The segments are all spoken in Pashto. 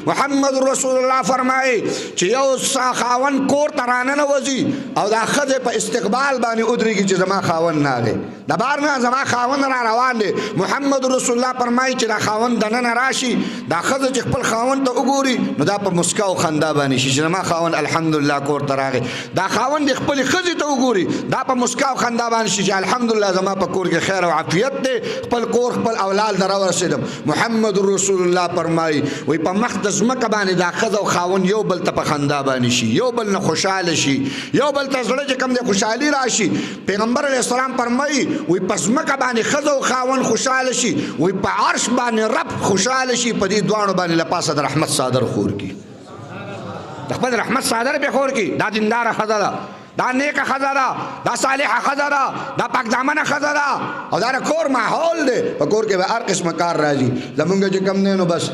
محمد رسول الله فرمایي چې یو خاون کور ته راننوځي او دا ښځې په استقبال باندې ودرېږي چې زما خاون راغی د بار نه زما خاون را روان دی محمد رسول الله فرمایي چې دا خاون دننه راشي دا ښځه چې خپل خاون ته وګوري نو دا په مسکا او خندا باندې شي چې زما خاون الحمدلله کور ته راغی دا خاون د خپلې ښځې ته وګوري دا په مسکا او خندا باندې شي چې الحمدلله زما په کور کې خیر او عافیت دی خپل کور خپل اولاد ته راورسېدم محمد رسول الله فرمایي وایي په مخ د ځمکه باندې دا ښځه او خاون یو بل ته په خندا باندې شي یو بل نه خوشحاله شي یو بل ته زړه چې کوم دی خوشحالي راشي پیغمبر علیه السلام فرمایي وایي په ځمکه باندې ښځه او خاون خوشحاله شي وایي په عرش باندې رب خوشحاله شي په دې دواړو باندې له پاسه د رحمت صادر خور کړي د خپل رحمت صادر به خور کړي دا دینداره ښځه ده دا نیکه ښځه ده دا صالحه ښځه ده دا پاک دامنه ښځه ده او دا د کور ماحول دی په کور کې به هر قسمه کار راځي زمونږ چې کم دی نو بس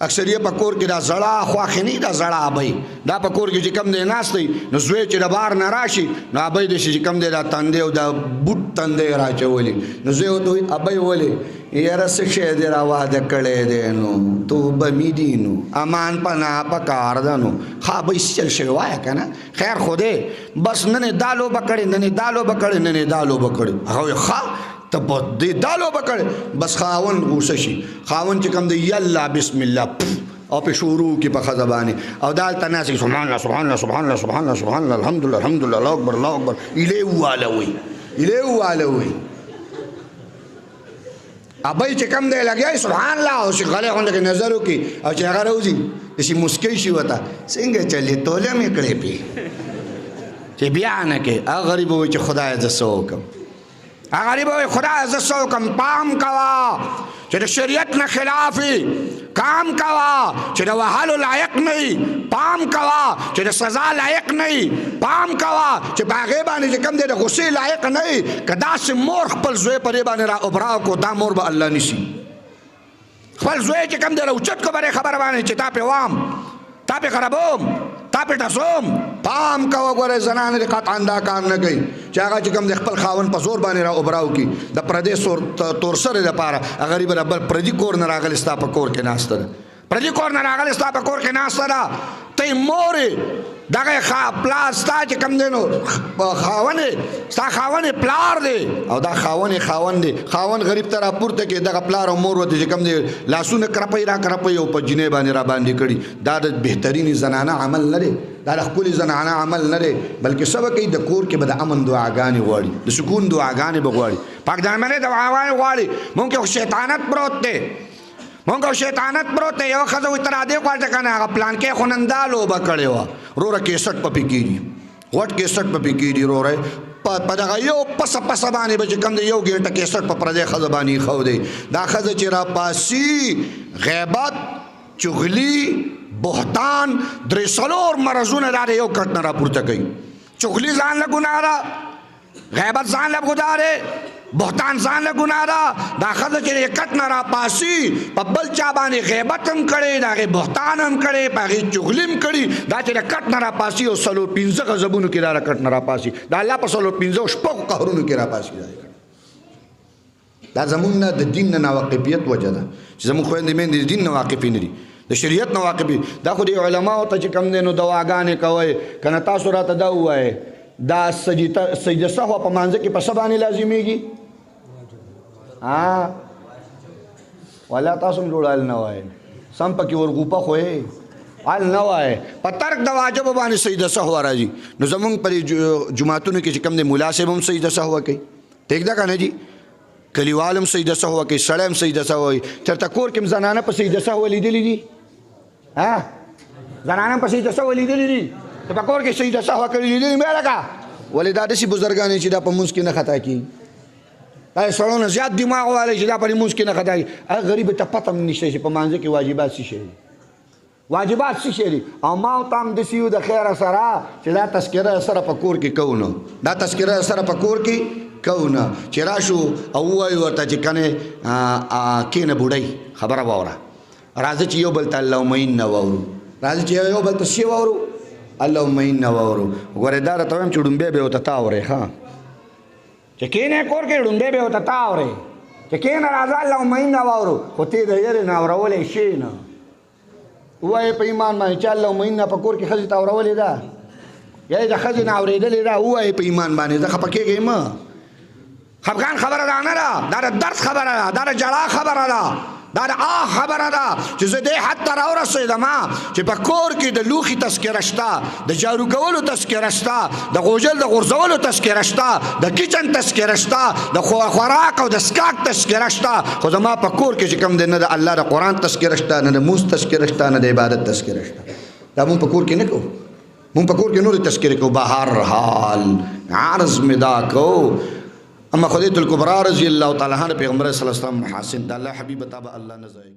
اکثریه په کور کې دا زړه خواخیني دا زړه ابۍ دا په کور کې چې کم دی ناست دی نو زوی چې د بار نه راشي نو ابۍ دی چې کم دی دا تندی او دا بوټ تندی راچولي نو زوی ورته وایي ابۍ ولې یاره څه شی دی را واده کړی دی نو توبه مې دي نو امان پناه پکار ده نو ښه ابۍ چل شوی وایه که نه خیر خو دی بس نن یې دا لوبه کړې نن یې دا لوبه کړې نن یې دا لوبه کړې هغه وایي ښه ته په دې دا لوبه کړې بس خاون غوسه شي خاون چې کوم دی یالله بسم الله او په شروع کې په ښځه باندې او دالته ناست سبحان الله سبحان الله سبحان الله سبحان الله سبحان الله الحمدلله الحمدلله الله اکبر الله اکبر ایلې وواله وایي ایلې وواله وایي ابۍ چې کوم دی لګیا سبحان الله او چې غلی غونډه کې نظر وکړي او چې هغه راوځي داسې مسکی شي ورته څنګه چلې توله مې کړې پې چې بیا نه کې هغه غریب وایي چې خدایه زه څه وکړم هغه غریب وایي خدایه زه څه وکړم پام کوه چې د شریعت نه خلاف کام کوه چې د وهلو لایق نه پام کوه چې د سزا لایق نه پام کوه چې په هغې باندې چې کوم دی د غصې لایق نه که داسې مور خپل زوی په دې باندې را ابراو کو دا مور به الله نیسي خپل زوی چې کوم دی راوچت کو برې خبره باندې چې تا پې وام تا پې خرابوم تا پې ټسوم پام کوه ګورې زنانه دې قطعا دا کار نه کوي چې هغه چې کوم د خپل خاوند په زور باندې را اوبراو کړي د پردې تورسرې دپاره هغه غریب د بل پردي کور نه راغلی ستا په کور کې ناسته ده پردي کور نه راغلی ستا په کور کې ناسته ده ته یې مورې دغه پلار ستا چې کوم دی نو خاون ستا خاون پلار دی او دا خاون دی خاون غریب ته راپورته کې دغه پلار او مور ورته چې کوم دی لاسونه کرپی را کرپی او په جینۍ باندې را باندې کړي دا د بهترینې زنانه عمل نه دی دا د ښکلې زنانه عمل نه دی بلکې څه به کوي د کور کې به د امن دعاګانې غواړي د سکون دعاګانې به غواړي پاک دامنې دعاګانې غواړي مونږ کې خو شیطانت پروت دی مونږ او شیطانت پروت دی یوه ښځه وایي ته رادې غواړې که نه هغه پلانکې خو نن دا لوبه کړې وه وروره کیسټ پکې کېږي غټ کیسټ پکې کېږي وروره په دغه یو پسه باندې به چې کوم دی یو ګېټه کیسټ په پردۍ ښځه باندې ایښو دی دا ښځه چې راپاسي غیبت چغلي بهتان درې څلور مرضونه دا د یو کټ نه راپورته کوي چغلي ځان له ګناه ده غیبت ځان له ګناه دی بهتان ځان له ګناه ده دا ښځه چې کټ نه راپاسي په بل چا باندې غیبت هم کړی د هغې بهتان هم کړی په هغې چغلي هم کړي دا چې د کټ نه راپاسي او 115 غضبونو کې دا د کټ نه راپاسي دا الله په 115 شپږو قهرونو کې راپاسي دا زمونږ نه د دین نه ناواقفیت وجه ده چې زمونږ خویندې میندې د دین نه واقفې نه دي د شریعت نه واقفې دا خو د علماو ته چې کوم دی نو دواګانې کوئ که نه تاسو راته دا ووایئ دا سجده سهو په مانځه کې په څه باندې لازمیږي والا تاسو هم جوړ حل نه وایئ سم پکې ورغوپه خو یې حل نه وایئ په ترک د واجبو باندې سجده سهو راځي نو زمونږ په جوماتونو کې چې کوم دی ملا صاحب هم سجده سهو کوي ټیک ده که نه جي کلیوال هم سجده سهو کوي سړی هم سجده سهو کوي چېرته کور کې هم زنانه په سجده سهو لیدلي دي زنانه په سجده سهو لیدلي دي ته په کور کې سجده سهو کړي لیدلي مې لکه ولې دا داسې بزرګان چې دا په مونځ کې نه خطا کېږي دا سړو نه زیات دماغ والی چې دا په مونځ کې نه خطا کېږي هغه غریب ته پته هم نشته چې په مانځه کې واجبات څه شی دي واجبات څه شی دي او ما ورته هم داسې یو د خیره سره چې دا تذکره سره په کور کې کوو نه دا تذکره سره په کور کې کوو نه چې راشو او ووایو ورته چې کنې کښېنه بوډۍ خبره واوره راځه چې یو بل ته اللهم انا واورو راځه چې یو بل ته څه واورو اللهم انا واورو ګورې دا راته وایم چې ډومبی به ورته تا اورې ښه چې کښېنې کور کې ډومبی به ورته تا اورې چې کښېنه راځه اللهم انا واورو خو ته د یېرې نه اورولی شې نه ووایې په ایمان باندې چې الله مینه په کور کې ښځې ته اورولې ده یا یې د ښځې نه اورېدلې ده ووایې په ایمان باندې زه خفه کېږئ مه خفګان خبره ده نه ده دا د درس خبره ده دا د ژړا خبره ده دا د خبره ده چې زه دې حد ته راورسېدم چې په کور کې د لوښي تذکره شته د جارو کولو تذکره شته د غوجل د غورځولو تذکره شته د کچن تذکره شته د خوراک او د سکاک تذکره شته خو زما په کور کې چې کوم دی نه د الله د قرآن تذکره شته نه د مونځ تذکره شته نه د عبادت تذکره شته دا مونږ په کور کې نه کوو مونږ په کور کې نورې تذکرې کوو بهر حال عرض مې دا کوو اما خدیجة الکبرا رضی اللہ تعالیٰ عنہ پیغمبر صلی اللہ علیہ وسلم محاسن دا اللہ حبیب تابع اللہ نزائے